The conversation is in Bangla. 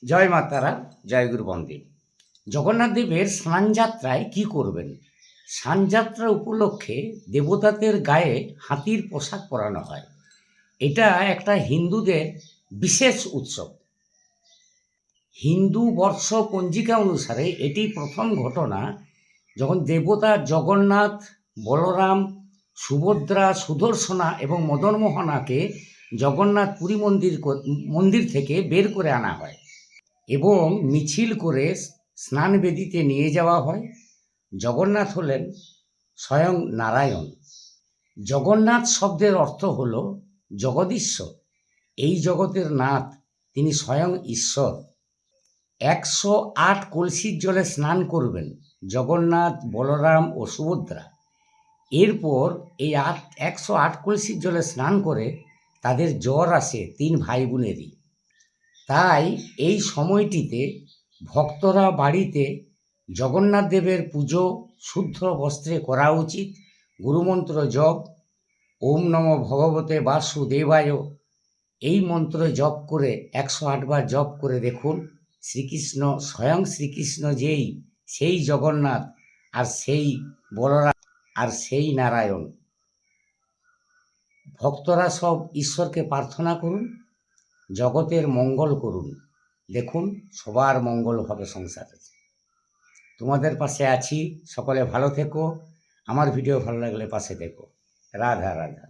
জয় মা তারা, জয় গুরু বন্দে। জগন্নাথ দেবের স্নানযাত্রায় কি করবেন? স্নানযাত্রা উপলক্ষে দেবতাদের গায়ে হাতির পোশাক পরানো হয়। এটা একটা হিন্দুদের বিশেষ উৎসব। হিন্দু বর্ষ পঞ্জিকা অনুসারে এটি প্রথম ঘটনা যখন দেবতা জগন্নাথ, বলরাম, সুভদ্রা, সুদর্শনা এবং মদনমোহনাকে জগন্নাথ পুরী মন্দির থেকে বের করে আনা হয় এবং মিছিল করে স্নানবেদিতে নিয়ে যাওয়া হয়। জগন্নাথ হলেন স্বয়ং নারায়ণ। জগন্নাথ শব্দের অর্থ হল জগদীশ্বর। এই জগতের নাথ, তিনি স্বয়ং ঈশ্বর। 108 কলসির জলে স্নান করবেন জগন্নাথ, বলরাম ও সুভদ্রা। এরপর এই 108 কলসির জলে স্নান করে তাদের জ্বর আসে 3 ভাই বোনেরই। তাই এই সময়টিতে ভক্তরা বাড়িতে জগন্নাথ দেবের পুজো শুদ্ধ বস্ত্রে করা উচিত। গুরুমন্ত্র জপ, ওম নমো ভগবতে বাসুদেবায়, এই মন্ত্র জপ করে 108 বার জপ করে দেখুন, শ্রীকৃষ্ণ, স্বয়ং শ্রীকৃষ্ণ যেই, সেই জগন্নাথ আর সেই বলরাম আর সেই নারায়ণ। ভক্তরা সব ঈশ্বরকে প্রার্থনা করুন, জগতের মঙ্গল করুন। দেখুন, সবার মঙ্গল হবে সংসারে। তোমাদের পাশে আছি। সকলে ভালো থেকো। আমার ভিডিও ভালো লাগলে পাশে থেকো। রাধা রাধা।